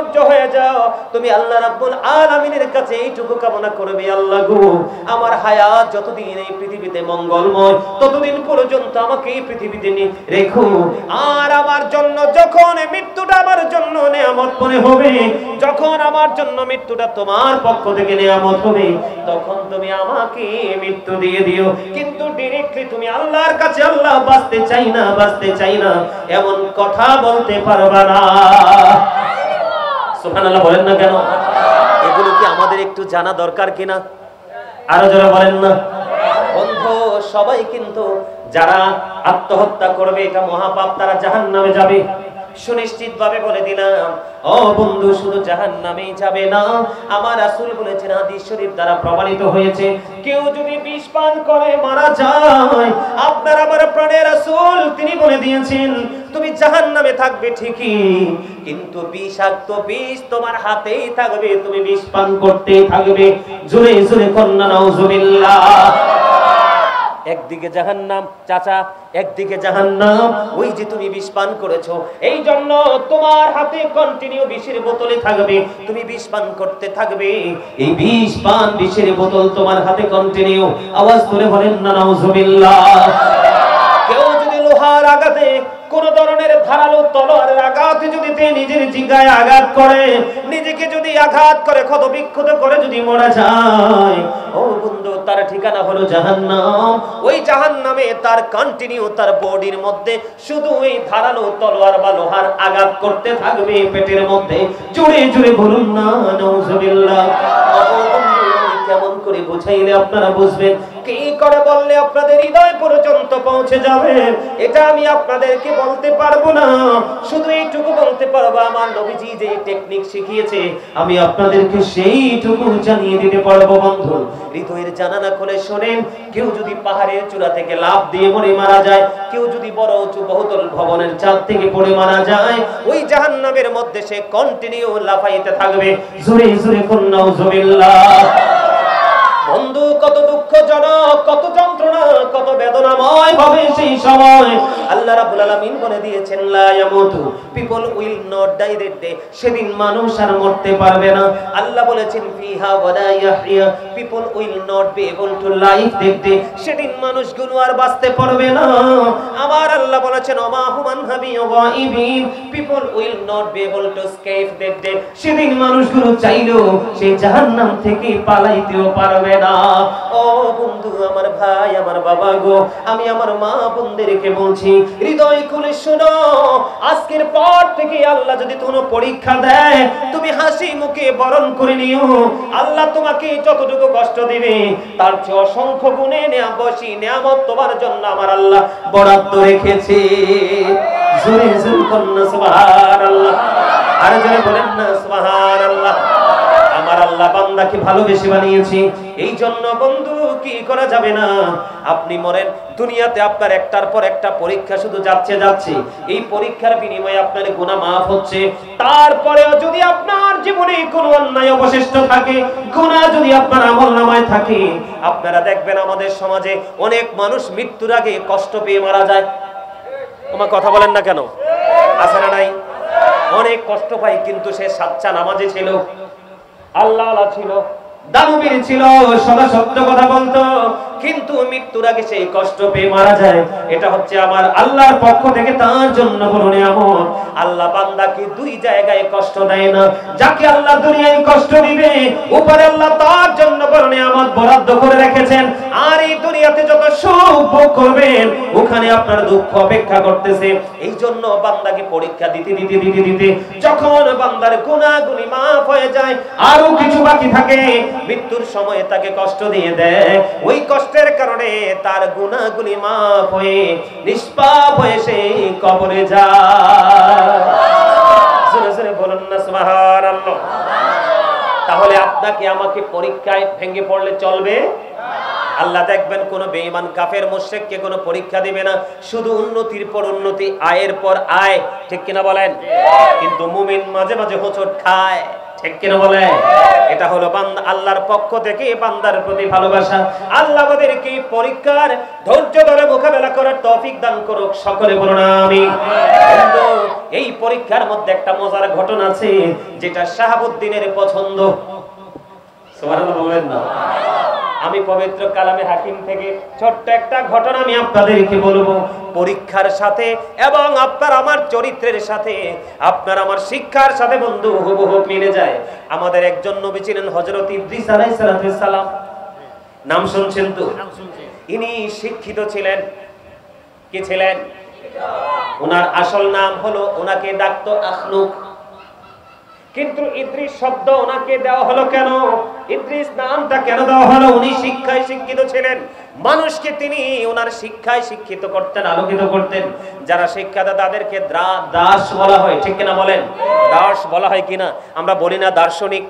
সহ্য হয়ে যাও, তুমি আল্লাহ রাব্বুল আলামিনের কাছে এইটুকু কামনা করবে, আল্লাহ গো আমার হায়াত যতদিন এই পৃথিবীতে মঙ্গলময় ততদিন পর্যন্ত আমাকে এই পৃথিবীতে রেখো। আর আমার জন্য যখন মৃত্যুটা আমার জন্য নিয়ামত মনে হবে, যখন আমার জন্য মৃত্যুটা তোমার পক্ষ থেকে নিয়ামত হবে, তখন তুমি আমাকে মৃত্যু দিয়ে দিও। কিন্তু ডাইরেক্টলি তুমি আল্লাহর কাছে আল্লাহ বাঁচতে চাই না এমন কথা বলতে পারবা না। সুবহানাল্লাহ বলেন না কেন? এগুলো কি আমাদের একটু জানা দরকার কিনা? আরো যারা বলেন না। বন্ধু সবাই কিন্তু যারা আত্মহত্যা করবে এটা মহাপাপ, তারা জাহান্নামে যাবে সুনিশ্চিত ভাবে বলে দিলাম। ও বন্ধু শুধু জাহান্নামেই যাবে না, আমার রাসূল বলেছেন, হাদিস শরীফ দ্বারা প্রমাণিত হয়েছে, কেউ যদি বিষ পান করে মারা যায়, আপনার আমার প্রাণের রাসূল তিনি বলে দিয়েছেন তুমি জাহান্নামে থাকবে ঠিকই, কিন্তু বিষাক্ত বিষ তোমার হাতেই থাকবে, তুমি বিষ পান করতেই থাকবে। জোরে জোরে কন্না নাউজুবিল্লাহ। একদিকে জাহান্নাম চাচা, একদিকে জাহান্নাম, ওই যে তুমি বিষ পান করেছো, এই জন্য তোমার হাতে কন্টিনিউ বিষের বোতলে থাকবে, তুমি বিষ পান করতে থাকবে, এই বিষ পান বিষের বোতল তোমার হাতে কন্টিনিউ। আওয়াজ করে বলেন না নাউজুবিল্লাহ। কেউ যদি লোহার আঘাতে, কোন ধরনের ধারালো তলোয়ারের আঘাতে যদি নিজের জিহ্বায় আঘাত করে, নিজেকে যদি আঘাত করে, ক্ষত বিক্ষত করে যদি মারা যায়, ও বন্ধু তার ঠিকানা হলো জাহান্নাম। ওই জাহান্নামে তার কন্টিনিউ তার বডির মধ্যে শুধু এই ধারালো তলোয়ার বা লোহার আঘাত করতে থাকবে পেটের মধ্যে। জোরে জোরে বলুন না নাউজুবিল্লাহ। কেমন করে বুঝাইলে আপনারা বুঝবেন, কি করে বললে আপনাদের হৃদয় পর্যন্ত পৌঁছে যাবে, এটা আমি আপনাদেরকে বলতে পারবো না। শুধু এইটুকু বলতে পারবো, আমার নবীজি যে টেকনিক শিখিয়েছে আমি আপনাদেরকে সেইটুকু জানিয়ে দিতে পারবো। বন্ধু হৃদয়ের জানালা খুলে শোনেন, কেউ যদি পাহাড়ের চূড়া থেকে লাফ দিয়ে মরে মারা যায়, কেউ যদি বড় উঁচু বহুতল ভবনের ছাদ থেকে পড়ে মারা যায়, ওই জাহান্নামের মধ্যে সে কন্টিনিউ লাফাইতে থাকবে। জোরে জোরে কন্না নাউজুবিল্লাহ। বন্ধু কত দুঃখজনক, কত যন্ত্রণা, কত বেদনাময় ভাবে সেই সময় আল্লাহ রাব্বুল আলামিন বলে দিয়েছেন লা ইয়ামুতু, people will not die that day, সেদিন মানুষ আর মরতে পারবে না। আল্লাহ বলেছেন ফিহা ওয়ালা ইয়াহইয়া, people will not be able to live that day, সেদিন মানুষগুলো আর বাঁচতে পারবে না। আমার আল্লাহ বলেছেন ওমা হুমান হাবি গায়বিন, people will not be able to escape that day, সেদিন মানুষগুলো চাইলেও সেই জাহান্নাম থেকে পালাইতেও পারবে না। ও বন্ধু আমার ভাই আমার বাবা গো, আমি আমার মা বোনদেরকে বলছি, হৃদয় খুলে শোনো, আজকের পর থেকে আল্লাহ যদি কোনো পরীক্ষা দেয়, তুমি হাসি মুখে বরণ করে নিও। আল্লাহ তোমাকে যতটুকু কষ্ট দিবে তার চেয়ে অসংখ্য গুণে নিয়ামত তোমার জন্য আমার আল্লাহ বরাদ্দ রেখেছে। জোরে জোরে কন্না সুবহানাল্লাহ। আর জোরে বলেন না সুবহানাল্লাহ। আমার আল্লাহ বান্দাকে ভালোবেসে বানিয়েছে, এই জন্য বন্ধু কি করা যাবে না। আপনি মরেন, দুনিয়াতে আপনার একটার পর একটা পরীক্ষা শুধু যাচ্ছে, এই পরীক্ষার বিনিময়ে আপনার গুনাহ মাফ হচ্ছে। তারপরেও যদি আপনার জীবনে কোনো অন্যায় অবশিষ্ট থাকে, গুনাহ যদি আপনার আমলনামায় থাকে, আপনারা দেখবেন আমাদের সমাজে অনেক মানুষ মৃত্যুর আগে কষ্ট পেয়ে মারা যায়। আমার কথা বলেন না কেন? আছে না নাই? অনেক কষ্ট পায়, কিন্তু সে সাচ্চা নামাজি ছিল, আল্লাহ ছিল, দানবীর ছিল, সদা সত্য কথা বলতো, কিন্তু মৃত্যুর আগে সেই কষ্ট পেয়ে মারা যায়। এটা হচ্ছে আমার আল্লাহর পক্ষ থেকে তার জন্য বড় নিয়ামত। আল্লাহ বান্দাকে দুই জায়গায় কষ্ট দেয় না। যাকে আল্লাহ দুনিয়ায় কষ্ট দিবে, উপরে আল্লাহ তার জন্য বড় নিয়ামত বরাদ্দ করে রেখেছেন। আর এই দুনিয়াতে যত সুখ ভোগ করবেন, ওখানে আপনার দুঃখ অপেক্ষা করতেছে। এই জন্য বান্দাকে পরীক্ষা দিতে যখন বান্দার গুনাহগুলি মাফ হয়ে যায়, আরো কিছু বাকি থাকে, মৃত্যুর সময় তাকে কষ্ট দিয়ে দেয়। ওই কষ্টের কারণে তার গুনাহগুলি মাফ হয়ে নিষ্পাপ হয়ে সে কবরে যায়। জোরে জোরে বলুন না সুবহানাল্লাহ। তাহলে আপনাকে আমাকে পরীক্ষায় ভেঙে পড়লে চলবে? আল্লাহ দেখবেন কোন বেঈমান কাফের মুশরিককে কোনো পরীক্ষা দিবে না, শুধু উন্নতির পর উন্নতি, আয়ের পর আয়, ঠিক কিনা বলেন? কিন্তু মুমিন মাঝে মাঝে হোঁচট খায়, ঠিক কিনা বলে? এটা হলো বান্দা আল্লাহর পক্ষ থেকে বান্দার প্রতি ভালোবাসা। আল্লাহ আমাদেরকে পরীক্ষার ধৈর্য ধরে মোকাবেলা করার তৌফিক দান করুক, সকলে বলুন আমিন। কিন্তু এই পরীক্ষার মধ্যে একটা মজার ঘটনা আছে যেটা শাহাবুদ্দিনের পছন্দ। সুবহানাল্লাহ বলবেন না? আমি পবিত্র কালামে হাকিম থেকে ছোট্ট একটা ঘটনা আমি আপনাদেরকে বলবো। পরীক্ষার সাথে এবং আপনার আমার চরিত্রের সাথে, আপনার আমার শিক্ষার সাথে বন্ধু হুবহু মিলে যায়। আমাদের একজন নবী ছিলেন হযরত ইদ্রিস আলাইহিস সালাম। নাম শুনছেন তো? ইনি শিক্ষিত ছিলেন। কি ছিলেন? ওনার আসল নাম হলো, ওনাকে ডাকতো আখলুক। কিন্তু ইদ্রিস শব্দ ওনাকে দেওয়া হলো কেন? ইদ্রিস নামটা কেন দেওয়া হলো? উনি শিক্ষায় শিক্ষিত ছিলেন। মানুষকে তিনি ওনার শিক্ষায় শিক্ষিত করতেন, আলোকিত করতেন। যারা শিক্ষাদাতা তাদেরকে দাস বলা হয়, ঠিক কিনা বলেন? দাস বলা হয় কিনা? আমরা বলি না দার্শনিক?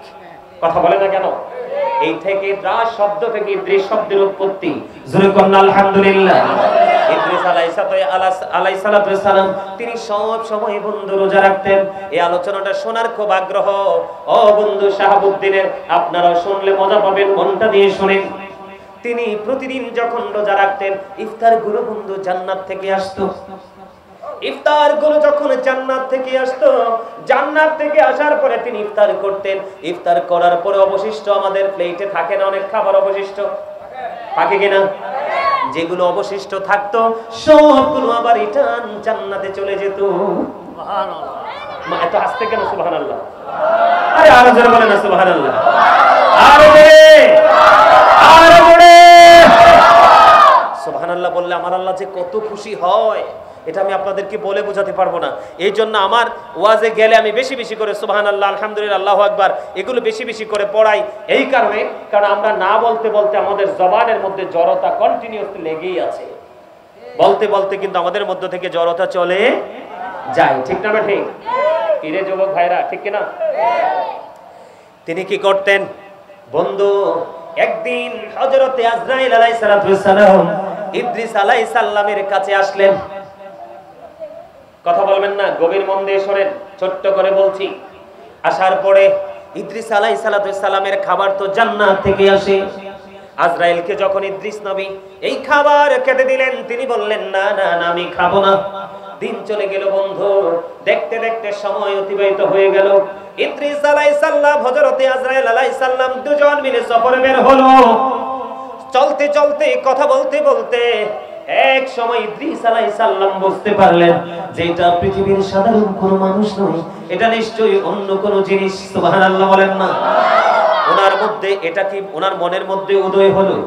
কথা বলে না কেন? এই থেকে দাস শব্দ থেকে ইদ্রিস শব্দের উৎপত্তি। জোরে কোন আলহামদুলিল্লাহ। ইদ্রিস আলাইহিস সালাম তিনি সব সময় বন্ধু রোজা রাখতেন। এই আলোচনাটা শোনার খুব আগ্রহ ও বন্ধু শাহাবুদ্দিনের, আপনারা শুনলে মজা পাবেন, মনটা দিয়ে শুনেন। তিনি প্রতিদিন যখন রোজা রাখতেন, ইফতার গুলো বন্ধু জান্নাত থেকে আসতো। ইফতার গুলো যখন জান্নাত থেকে আসতো, জান্নাত থেকে আসার পরে তিনি ইফতার করতেন। ইফতার করার পরে অবশিষ্ট আমাদের প্লেটে থাকে না অনেক খাবার অবশিষ্ট, থাকে কিনা? যেগুলো অবশিষ্ট থাকতো সবগুলো আবার রিটার্ন জান্নাতে চলে যেত। সুবহানাল্লাহ। মা এত আস্তে কেন সুবহানাল্লাহ? আরে আরো জোরে বলেন না সুবহানাল্লাহ। আরো জোরে সুবহানাল্লাহ বললে আমার আল্লাহ যে কত খুশি হয় এটা আমি আপনাদেরকে বলে বোঝাতে পারবো না। এই জন্য আমার ওয়াজে গেলে আমি বেশি বেশি করে সুবহানাল্লাহ, আলহামদুলিল্লাহ, আল্লাহু আকবার এগুলো বেশি বেশি করে পড়াই। এই কারণে, কারণ আমরা না বলতে বলতে আমাদের জবানের মধ্যে জড়তা কন্টিনিউয়াসলি লেগেই আছে। বলতে বলতে কিন্তু আমাদের মধ্য থেকে জড়তা চলে যায়, ঠিক না? ঠিক কিরে যুবক ভাইরা, ঠিক কিনা? তিনি কি করতেন বন্ধু? একদিন হযরতে আজরাইল আলাইহিস সালাম ইদ্রিস আলাইহিস সালামের কাছে আসলেন। কথা বলবেন না, গভীর মন দিয়ে শোনেন, ছোট্ট করে বলছি। আসার পরে ইদ্রিস আলাইহিস সালামের খাবার তো জান্নাত থেকে আসে। আজরাইলকে যখন ইদ্রিস নবী এই খাবার খেতে দিলেন, তিনি বললেন না না না, আমি খাবো না। দিন চলে গেল বন্ধু, দেখতে দেখতে সময় অতিবাহিত হয়ে গেল। ইদ্রিস আলাইহিস সালাম হযরতে আজরাইল আলাইহিস সালাম দুজন মিলে সফরে বের হলো। চলতে চলতে কথা বলতে বলতে এক সময় ইদ্রিস আলাইহিস সালাম বুঝতে পারলেন যে এটা পৃথিবীর সাধারণ কোনো মানুষ নয়, এটা নিশ্চয়ই অন্য কোনো জিনিস। সুবহানাল্লাহ বলেন না? ওনার মধ্যে এটা কি ওনার মনের মধ্যে উদয় হলো।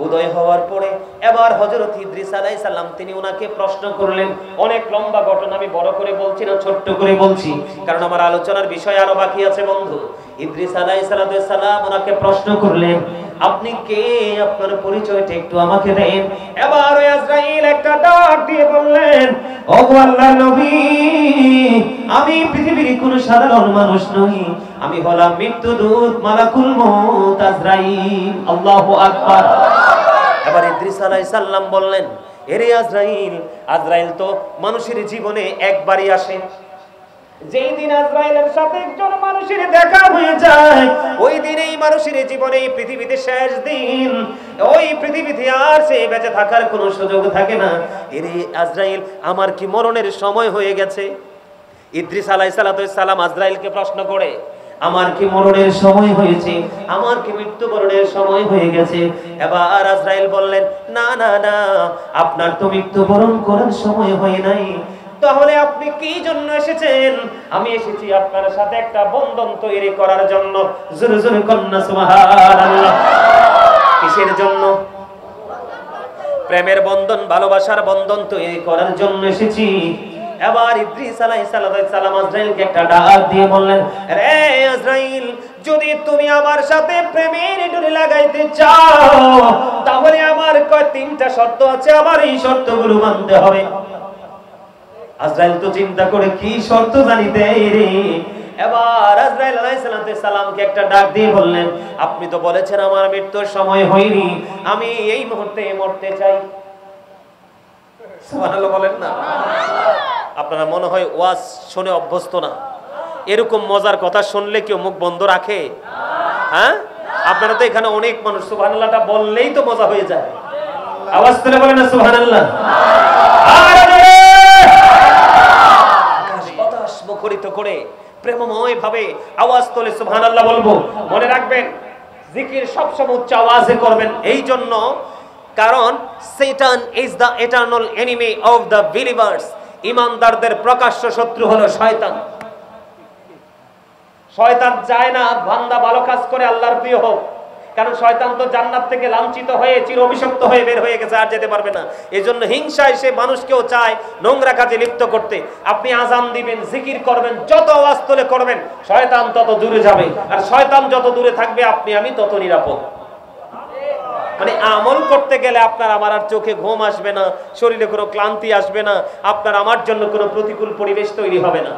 উদয় হওয়ার পরে এবার হযরত ইদ্রিস আলাইহিস সালাম তিনি ওনাকে প্রশ্ন করলেন। অনেক লম্বা ঘটনা, আমি বড় করে বলছি না, ছোট্ট করে বলছি, কারণ আমার আলোচনার বিষয় আরো বাকি আছে বন্ধু। ইদ্রিস আলাইহিস সালাম ওনাকে প্রশ্ন করলেন, আপনি কে? আপনার পরিচয়টা একটু আমাকে দেন। এবার আজরাইল একটা ডাক দিয়ে বললেন, ও আল্লাহর নবী, আমি পৃথিবীর কোনো সাধারণ মানুষ নই, আমি হলাম মৃত্যুদূত মালাকুল মউত আজরাইল। আল্লাহু আকবার। এবার ইদ্রিস আলাইহিস সালাম বললেন, এরে আজরাইল, আজরাইল তো মানুষের জীবনে একবারই আসে। যেই দিন আজরাইলের সাথে একজন মানুষের দেখা হয়ে যায়, ওই দিনেই মানুষের জীবনে পৃথিবীতে শেষ দিন। ওই পৃথিবীতে আর সে বেঁচে থাকার কোনো সুযোগ থাকে না। এরে আজরাইল, আমার কি মরণের সময় হয়ে গেছে? ইদ্রিস আলাইহিস সালাম আজরাইলকে প্রশ্ন করে, আমার কি মরণের সময় হয়েছে? আমার কি মৃত্যুবরণের সময় হয়ে গেছে? এবার আজরাইল বললেন, না না না, আপনার তো মৃত্যুবরণ করার সময় হয় নাই। তাহলে আপনি কি জন্য এসেছেন? আমি এসেছি আপনার সাথে একটা বন্ধন তৈরি করার জন্য। জোরে জোরে কন্যা সুবহানাল্লাহ। কিসের জন্য? প্রেমের বন্ধন, ভালোবাসার বন্ধন তৈরি করার জন্য এসেছি। এবার ইদ্রিস আলাইহিস সালাম আজরাইলকে একটা ডাক দিয়ে বললেন, রে আজরাইল, যদি তুমি আমার সাথে প্রেমের ডোরি লাগাইতে চাও, তাহলে আমার কয় তিনটা শর্ত আছে, আমার এই শর্তগুলো মানতে হবে। আজরাইল তো চিন্তা করে কি শর্ত জানি দেয় রে। এবার আজরাইল আলাইহিস সালামকে একটা ডাক দিয়ে বললেন, আপনি তো বলেছেন আমার মৃত্যুর সময় হয়নি, আমি এই মুহূর্তে মরতে চাই। সুবহানাল্লাহ বলেন না। আপনারা মনে হয় ওয়াজ শুনে অভ্যস্ত না, এরকম মজার কথা শুনলে কেউ মুখ বন্ধ রাখে? হ্যাঁ, আপনারা তো এখানে অনেক মানুষ, সুবহানাল্লাহটা বললেই তো মজা হয়ে যায়। আওয়াজ তুলে বলেন না সুবহানাল্লাহ। বাতাস মুখরিত করে প্রেমময় ভাবে আওয়াজ তোলে সুবহানাল্লাহ বলবো। মনে রাখবেন, জিকির সবসময় উচ্চ আওয়াজে করবেন, এই জন্য কারণ শয়তান is the eternal enemy of the believers. ঈমানদারদের প্রকাশ্য শত্রু হলো শয়তান। শয়তান চায় না বান্দা ভালো কাজ করে আল্লাহর প্রিয় হোক, কারণ শয়তান তো জান্নাত থেকে লাঞ্ছিত হয়ে চির অভিশপ্ত হয়ে বের হয়ে গেছে, আর যেতে পারবে না। এজন্য হিংসায় সে মানুষকেও চায় নোংরা কাজে লিপ্ত করতে। আপনি আজান দিবেন, জিকির করবেন, যত আওয়াজ তোলে করবেন, শয়তান তত দূরে যাবে, আর শয়তান যত দূরে থাকবে আপনি আমি তত নিরাপদ। মানে আমল করতে গেলে আপনার আমার আর চোখে ঘুম আসবে না, শরীরে কোনো ক্লান্তি আসবে না, আপনার আমার জন্য কোনো প্রতিকূল পরিবেশ তৈরি হবে না।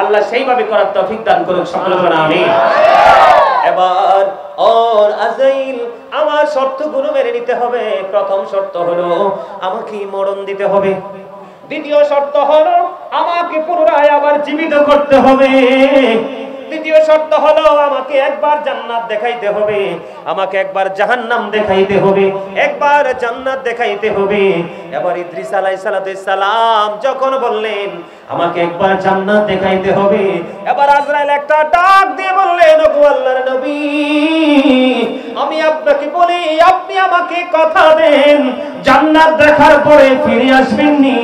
আল্লাহ সেইভাবে করার তৌফিক দান করুন, সকলে বলেন আমিন। এবার ওর আজাইল, আমার শর্তগুলো মেনে নিতে হবে। প্রথম শর্ত হলো আমাকে মরণ দিতে হবে। দ্বিতীয় শর্ত হলো আমাকে পুনরায় আবার জীবিত করতে হবে। তৃতীয় শর্ত হলো আমাকে একবার জান্নাত দেখাইতে হবে, আমাকে একবার জাহান্নাম দেখাইতে হবে, একবার জান্নাত দেখাইতে হবে। এবার ইদ্রিস আলাইহিস সালাম যখন বললেন আমাকে একবার জান্নাত দেখাইতে হবে, এবার আজরাইল একটা ডাক দিয়ে বললেন, ওগো আল্লাহর নবী, আমি আপনাকে বলি, আপনি আমাকে কথা দেন জান্নাত দেখার পরে ফিরে আসবেন নি।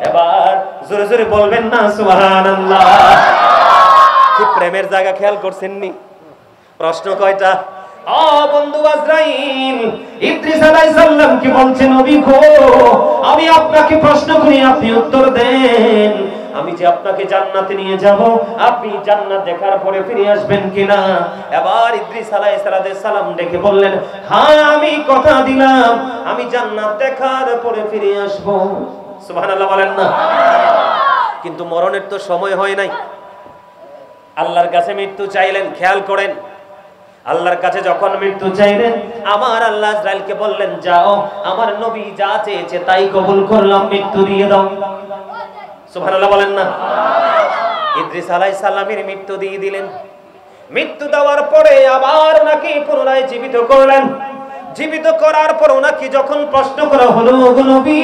এবার জোরে জোরে বলবেন না সুবহানাল্লাহ। কি প্রেমের জায়গা খেয়াল করছেন নি? প্রশ্ন কয়টা? ও বন্ধু আজরাইল, ইদ্রিস আলাইহিস সালাম কি বলছেন, নবী গো, আমি আপনাকে প্রশ্ন করি, আপনি উত্তর দেন। আমি যে আপনাকে জান্নাতে নিয়ে যাব, আপনি জান্নাত দেখার পরে ফিরে আসবেন কিনা? এবার ইদ্রিস আলাইহিস সালাম ডেকে বললেন, হ্যাঁ আমি কথা দিলাম, আমি জান্নাত দেখার পরে ফিরে আসব। সুবহানাল্লাহ বলেন না। কিন্তু মরণের তো সময় হয় নাই। আল্লাহর কাছে মৃত্যু চাইলেন, খেয়াল করেন, আল্লাহর কাছে যখন মৃত্যু চাইলেন, আমার আল্লাহ ইসরাইলকে বললেন, যাও আমার নবী যা চেয়েছে তাই কবুল করলাম, মৃত্যু দিয়ে দাও। সুবহানাল্লাহ বলেন না। ইদ্রিস আলাইহিস সালামের মৃত্যু দিয়ে দিলেন। মৃত্যু দেওয়ার পরে আবার নাকি পুনরায় জীবিত করলেন। জীবিত করার পর ওনাকে যখন প্রশ্ন করা হলো, ওগো নবী,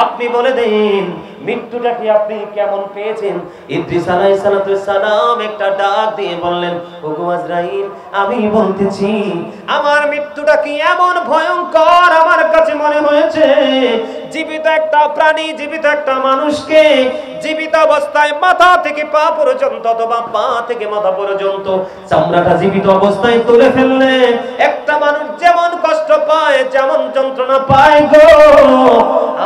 আপনি বলে দেন মৃত্যুটা কি আপনি কেমন পেয়েছেন? ইদ্রিস আলাইহিস সালাম একটা ডাক দিয়ে বললেন, ওগো আজরাইল, আমি বলতেছি আমার মৃত্যুটা কি এমন ভয়ঙ্কর আমার কাছে মনে হয়েছে, জীবিত একটা প্রাণী, জীবিত একটা মানুষকে জীবিত অবস্থায় মাথা থেকে পা পর্যন্ত অথবা পা থেকে মাথা পর্যন্ত চামড়াটা জীবিত অবস্থায় তুলে ফেললে একটা মানুষ যেমন কষ্ট পায়, যেমন যন্ত্রণা পায় গো,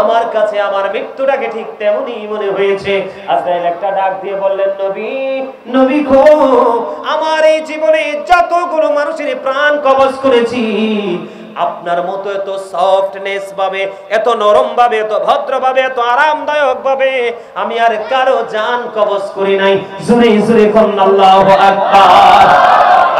আমার কাছে আমার মৃত্যুটাকে ঠিক তেমনই মনে হয়েছে। আজরাইল একটা ডাক দিয়ে বললেন, নবী, নবী গো, আমার এই জীবনে যতগুলো মানুষের প্রাণ কবজ করেছি, আপনার মতো এত সফটনেস ভাবে, এত নরম ভাবে, এত ভদ্র ভাবে, এত আরামদায়ক ভাবে আমি আর কারো জান কবজ করি নাই। জোরে জোরে কোন আল্লাহু আকবার।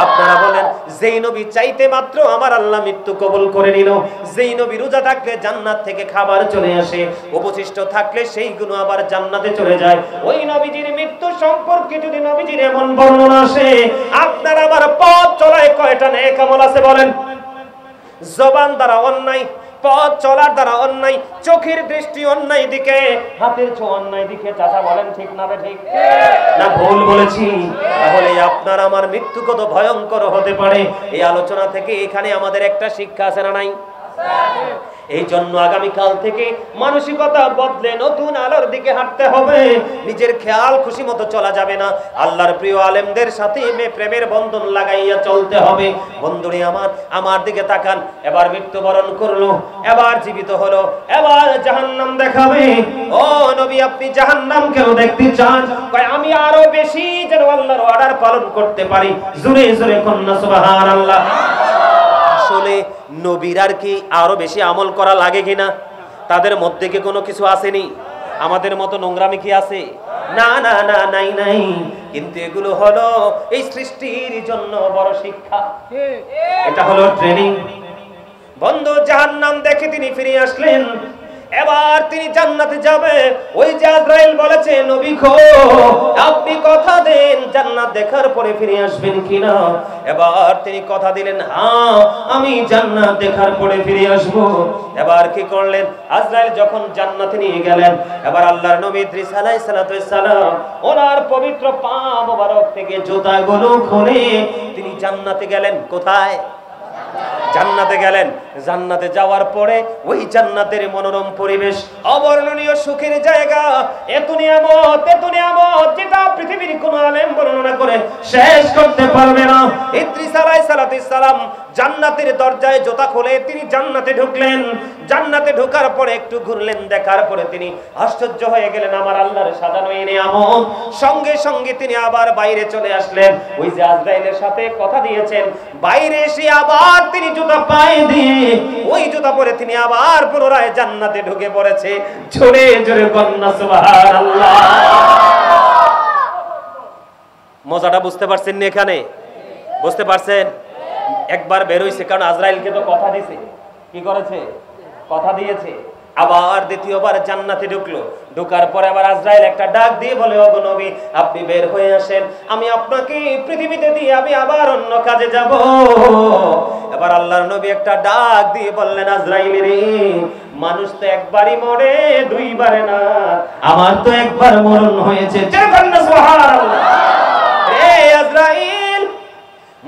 আপনারা বলেন, যেই নবী চাইতে মাত্র আমার আল্লাহ মৃত্যু কবুল করে নিল, যেই নবী রোজা থাকলে জান্নাত থেকে খাবার চলে আসে, অবশিষ্ট থাকলে সেইগুলো আবার জান্নাতে চলে যায়, ওই নবীজির মৃত্যু সম্পর্কে যদি নবীজির এমন বর্ণনা আসে, আপনার আবার পথ চলায় কয়টা নেক আমল আছে বলেন? জবান দ্বারা অন্যায়, পথ চলার দ্বারা অন্যায়, চোখের দৃষ্টি অন্যায় দিকে, হাতের ছোঁয়া অন্যায় দিকে। চাচা বলেন ঠিক না ঠিক না ভুল বলেছি? তাহলে আপনার আমার মৃত্যু কত ভয়ঙ্কর হতে পারে, এই আলোচনা থেকে এখানে আমাদের একটা শিক্ষা আছে না নাই? এই জন্য আগামীকাল থেকে মানসিকতা বদলে নতুন আলোর দিকে হাঁটতে হবে। নিজের খেয়াল খুশি মতো চলা যাবে না, আল্লাহর প্রিয় আলেমদের সাথে প্রেমের বন্ধন লাগাইয়া চলতে হবে। বন্ধুরে আমার দিকে তাকান, এবার মৃত্যুবরণ করলো, এবার জীবিত হলো, এবার জাহান্নাম দেখাবে। ও নবী, আপনি জাহান্নাম কেন দেখতে চান? কয় আমি আরো বেশি যেন আল্লাহর অর্ডার পালন করতে পারি। জোরে জোরে কন্যা সুবহানাল্লাহ। আসলে নবীর আর কি আরো বেশি আমল করা লাগে কিনা? তাদের মধ্যে কি কোনো কিছু আসেনি? আমাদের মতো নোংরামি কি আছে? না না না, নাই নাই। কিন্তু এগুলো হলো এই সৃষ্টির জন্য বড় শিক্ষা, এটা হলো ট্রেনিং। বন্ধু জাহান্নাম দেখে তিনি ফিরে আসলেন, এবার তিনি জান্নাতে যাবে। ওই যে আজরাইল বলেছে, নবী গো আপনি কথা দেন জান্নাত দেখার পরে ফিরে আসবেন কিনা। এবার তিনি কথা দিলেন, হ্যাঁ আমি জান্নাত দেখার পরে ফিরে আসব। এবার কি করলেন, আজরাইল যখন জান্নাতে নিয়ে গেলেন, এবার আল্লাহর নবী ইদ্রিস আলাইহিস সালাম ওনার পবিত্র পা মোবারক থেকে জুতাগুলো খুলে তিনি জান্নাতে গেলেন। কোথায়? জান্নাতে গেলেন। জান্নাতে যাওয়ার পরে ওই জান্নাতের মনোরম পরিবেশ, অবর্ণনীয় সুখের জায়গা, এত নিয়ামত যেটা পৃথিবীর কোন আলেম বর্ণনা করে শেষ করতে পারবে না। ইদ্রিস আলাইহিস সালাম জান্নাতের দরজায় জুতা খুলে তিনি জান্নাতে ঢুকলেন। জান্নাতে ঢোকার পরে একটু ঘুরলেন, দেখার পরে তিনি আশ্চর্য হয়ে গেলেন, আমার আল্লাহর সাজানো এই নিয়ামত। সঙ্গে সঙ্গে তিনি আবার বাইরে চলে আসলেন। ওই যে আজরাইলের সাথে কথা দিয়েছেন, বাইরে এসে আবার তিনি জুতা পায়ে দিয়ে ওই জুতা পরে তিনি আবার পুনরায় জান্নাতে ঢুকে পড়েছে। জোরে জোরে কন্যা সুবহানাল্লাহ। মজাটা বুঝতে পারছেন না? এখানে বুঝতে পারছেন? একবার বের হইছে, কারণ আজরাইলকে তো কথা দিয়েছে। কি করেছে? কথা দিয়েছে। আবার দ্বিতীয়বার জান্নাতে ঢুকলো। ঢোকার পরে আবার আজরাইল একটা ডাক দিয়ে বলে, ওগো নবী আপনি বের হয়ে আসেন, আমি আপনাকে পৃথিবীতে দিয়ে আমি আবার অন্য কাজে যাব। এবার আল্লাহর নবী একটা ডাক দিয়ে বললেন, আজরাইল রে, মানুষ তো একবারই মরে, দুইবারে না। আমার তো একবার মরণ হয়েছে। সুবহানাল্লাহ। রে আজরাইল,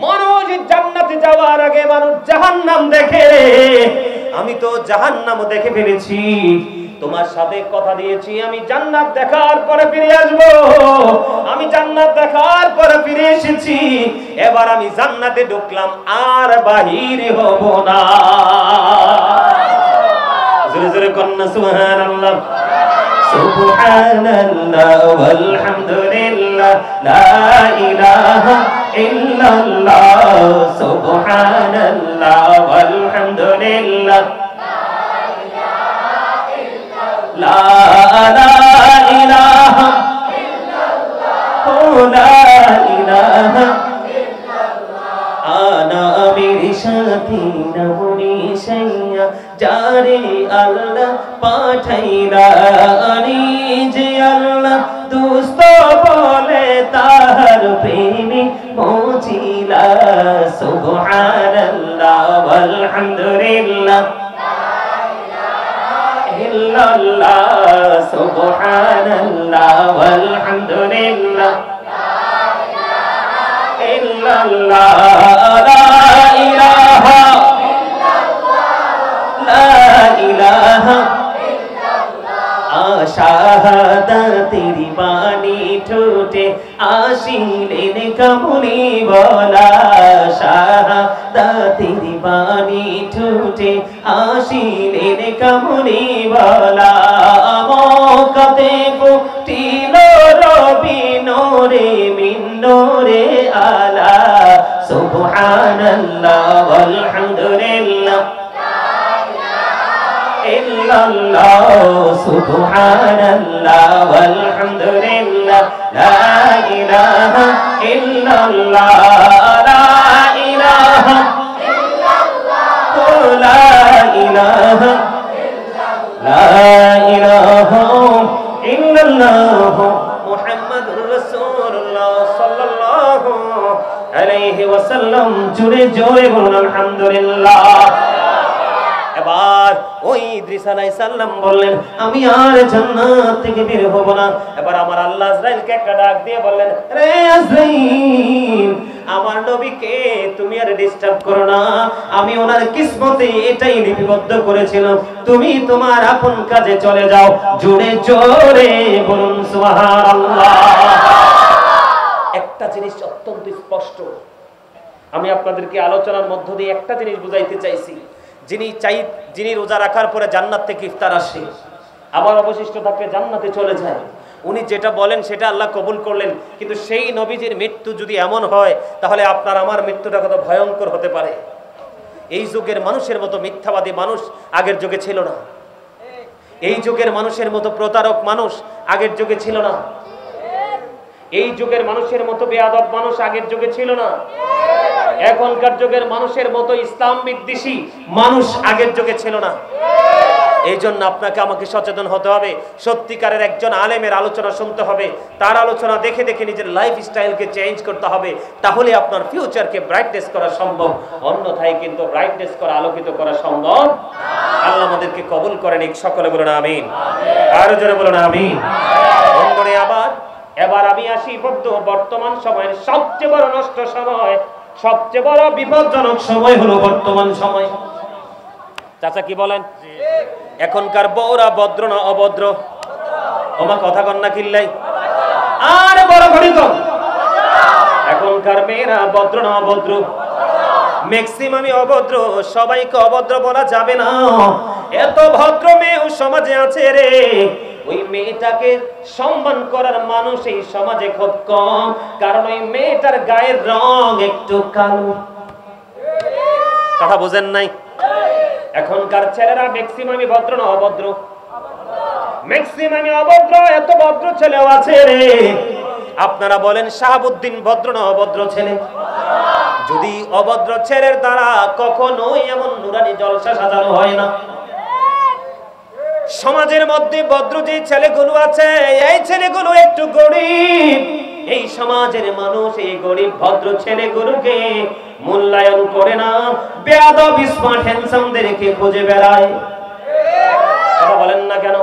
মানুষ জান্নাতে যাওয়ার আগে মানুষ জাহান্নাম দেখে, আমি তো জাহান্নামও দেখে ফেলেছি। তোমার সাথে কথা দিয়েছি আমি জান্নাত দেখার পরে ফিরে আসব। আমি জান্নাত দেখার পরে ফিরে এসেছি। এবার আমি জান্নাতে ঢুকলাম, আর বাহির হব না। জোরে জোরে কন্যা সুবহানাল্লাহ। সুবহানাল্লাহ ওয়ালহামদুলিল্লাহ লা ইলাহা ইল্লাল্লাহ। সুবহানাল্লাহ ওয়ালহামদুলিল্লাহ লা ইলাহা ইল্লাল্লাহ লা ইলাহা ইল্লাল্লাহ। আনা আমির সাথী নবনী সাইয়া যারে আল্লাহ পাঠাইলা, আনি যে আল্লাহ দুস্ত বলে তাহার প্রেমে পৌঁছিলা। সুবহানাল্লাহ ওয়ালহামদুলিল্লাহ ইল্লাল্লাহ। সুবহানাল্লাহ ওয়ালহামদুলিল্লাহ ইল্লাল্লাহ লা ইলাহা লা ইলাহা শাহাদাতের বাণী ঠোঁটে আসিলেন কামলি বলা। শাহাদাতের বাণী ঠোঁটে আসিলেন কামলি বলা। মক্কাতে ফুটিল রবি নূরে মিন নূরে আলা। সুবহানাল্লাহ ওয়ালহামদুলিল্লাহ ইল্লাল্লাহ। সুবহানাল্লাহ ওয়ালহামদুলিল্লাহ লা ইলাহা ইল্লাল্লাহ লা ইলাহা ইল্লাল্লাহ লা ইলাহা লা ইলাহা ইল্লাল্লাহ মুহাম্মাদুর রাসূলুল্লাহ সাল্লাল্লাহু আলাইহি ওয়াসাল্লাম। জোরে জোরে বলুন আলহামদুলিল্লাহ। এবার ওই ইদ্রিস আলাইহিস সালাম বললেন, আমি আর জান্নাত থেকে বের হব না। এবার আমার আল্লাহ আজরাইলকে একটা ডাক দিয়ে বললেন, রে আজরাইল, আমার নবীকে তুমি আর ডিস্টার্ব করো না। আমি ওনার কিসমতে এটাই লিপিবদ্ধ করেছিলাম, তুমি তোমার আপন কাজে চলে যাও। জোরে জোরে বলুন সুবহানাল্লাহ। একটা জিনিস অত্যন্ত স্পষ্ট, আমি আপনাদেরকে আলোচনার মধ্য দিয়ে একটা জিনিস বুঝাইতে চাইছি। যিনি রোজা রাখার পরে জান্নাত থেকে ইফতার আসে, আবার অবশিষ্ট থাকলে জান্নাতে চলে যায়, উনি যেটা বলেন সেটা আল্লাহ কবুল করলেন। কিন্তু সেই নবীজির মৃত্যু যদি এমন হয়, তাহলে আপনার আমার মৃত্যুটা কত ভয়ঙ্কর হতে পারে। এই যুগের মানুষের মতো মিথ্যাবাদী মানুষ আগের যুগে ছিল না। এই যুগের মানুষের মতো প্রতারক মানুষ আগের যুগে ছিল না। এই যুগের মানুষের মতো বেয়াদব মানুষ আগের যুগে ছিল না। এখনকার যুগের মানুষের মতো ইসলাম বিদ্বেষী মানুষ আগের যুগে ছিল না। এই জন্য আপনাকে আমাকে সচেতন হতে হবে। সত্যিকারের একজন আলেমের আলোচনা শুনতে হবে, তার আলোচনা দেখে দেখে নিজের লাইফ স্টাইলকে চেঞ্জ করতে হবে। তাহলে আপনার ফিউচারকে ব্রাইটনেস করা সম্ভব, অন্যথায় কিন্তু ব্রাইটনেস করা, আলোকিত করা সম্ভব। আল্লাহ আমাদেরকে কবুল করেন। সকলে বলুন আমিন, আরো জোরে বলুন আমিন। বন্ধুরে এবার আমি আসি বর্তমান সময়ের সবচেয়ে বড় নষ্ট সময়, সবচেয়ে বড় বিপজ্জনক সময় হলো বর্তমান সময়। চাচা কি বলেন? এখনকার বউরা ভদ্র না অভদ্র? ওমা কথা কন না কিল্লাই, আরে বড় ঘড়ি কন। এখনকার মেয়েরা ভদ্র না অভদ্র? ম্যাক্সিমামই অভদ্র। সবাইকে অভদ্র বলা যাবে না। এত ভদ্র মেয়েও সমাজে আছে রে। ওই মেয়েটাকে সম্মান করার মানুষ এই সমাজে খুব কম, কারণ ওই মেয়েটার গায়ের রং একটু কালো। কথা বুঝেন নাই? এখনকার ছেলেরা ম্যাক্সিমামই ভদ্র না অভদ্র? ম্যাক্সিমামই অভদ্র। এত ভদ্র ছেলেও আছে রে। আপনারা বলেন শাহাবুদ্দিন ভদ্র না অভদ্র ছেলে? যদি অভদ্র ছেলের দ্বারা কখনোই এমন নুরানি জলসা সাজানো হয় না। সমাজের মধ্যে ভদ্র যে ছেলেগুলো আছে, এই ছেলেগুলো একটু গরিব। এই সমাজের মানুষ এই গরিব ভদ্র ছেলেগুলোকে মূল্যায়ন করে না, বেয়াদব স্মার্ট হ্যান্ডসামদেরকে খুঁজে বেড়ায়। কথা বলেন না কেন?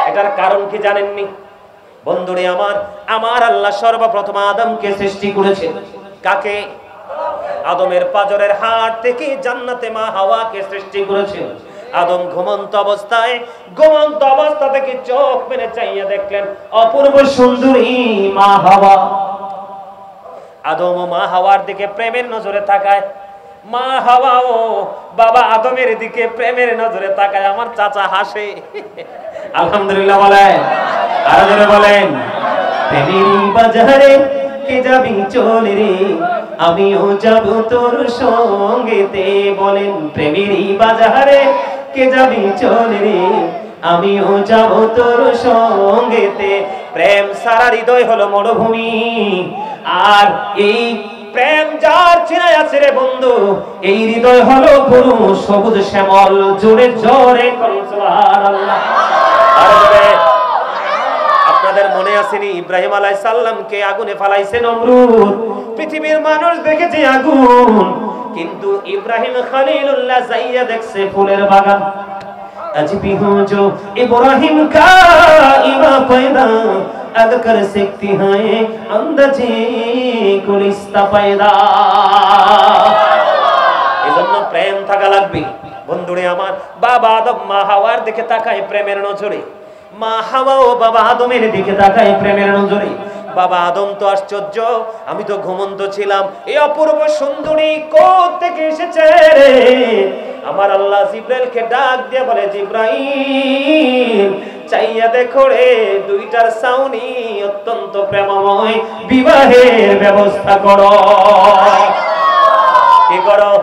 এটার কারণ কি জানেননি? বন্ধুরে আমার আল্লাহ সর্বপ্রথম আদমকে সৃষ্টি করেছেন। কাকে? আদমের পাজরের হাড় থেকে জান্নাতে মা হাওয়াকে সৃষ্টি করেছেন। আদম ঘুমন্ত অবস্থা থেকে চোখ মেলে চাইয়া দেখলেন অপূর্ব সুন্দরী মা হাওয়া। আদম ও মা হাওয়ার দিকে প্রেমের নজরে তাকায়। মা হাওয়াও বাবা আদমের দিকে প্রেমের নজরে তাকায়। আমার চাচা হাসে। আলহামদুলিল্লাহ বলেন, আরো জোরে বলেন। প্রেমেরই বাজারে কে যাবি চলে রে, আমিও যাব তোর সঙ্গেতে। বলেন প্রেমেরই বাজারে কে যাবি চলে রে, আমিও যাব তোর সঙ্গেতে। প্রেম সারা হৃদয় হলো মরুভূমি, আর এই প্রেম যার চেনা আছে রে বন্ধু, এই হৃদয় হলো পুরো সবুজ শ্যামল। জোরে জোরে সুবহানাল্লাহ। আপনাদের মনে আসেনি ইব্রাহিম আলাইহিস সালামকে আগুনে ফালাইছে নমরুদ? পৃথিবীর মানুষ দেখেছে আগুন, কিন্তু ইব্রাহিম খলিলুল্লাহ যাইয়া দেখছে ফুলের বাগান। আজ भी हो जो इब्राहिम का इमा पैदा अग कर सकती है अंदाजे गुलिस्ता पैदा। এজন্য প্রেম থাকা লাগবে বন্ধুরে আমার। বাবা আদম মা হাওয়ার দিকে তাকায় প্রেমের নজরে, মা হাওয়া ও বাবা আদমের দিকে তাকায় প্রেমের নজরে। বাবা আদম তো আশ্চর্য, আমি তো ঘুমন্ত ছিলাম, এই অপূর্ব সুন্দরী কোথা থেকে এসেছে রে? আমার আল্লাহ জিব্রাইলকে ডাক দিয়ে বলে, জিব্রাইল চাইয়া দেখো রে, দুইটার সাউনি অত্যন্ত প্রেমময়, বিবাহের ব্যবস্থা করো। কি করো?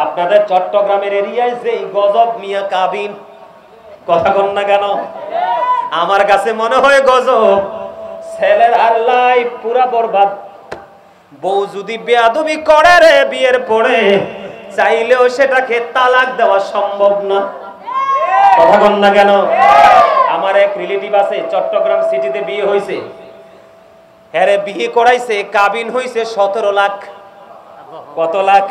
আপনাদের চট্টগ্রামের এরিয়ায় যে গজব মিয়া কাবিন, কথা কন না কেন? আমার কাছে মনে হয় গজব। ছেলের আর লাইফ পুরা বরবাদ। বউ যদি বেয়াদবি করে রে বিয়ের পরে, চাইলেও সেটাকে তালাক দেওয়া সম্ভব না। কথা কন না কেন? আমার এক রিলেটিভ আছে, চট্টগ্রাম সিটিতে বিয়ে হয়েছে। হ্যাঁ, বিয়ে করাইছে, কাবিন হয়েছে 17 লাখ। কত লাখ?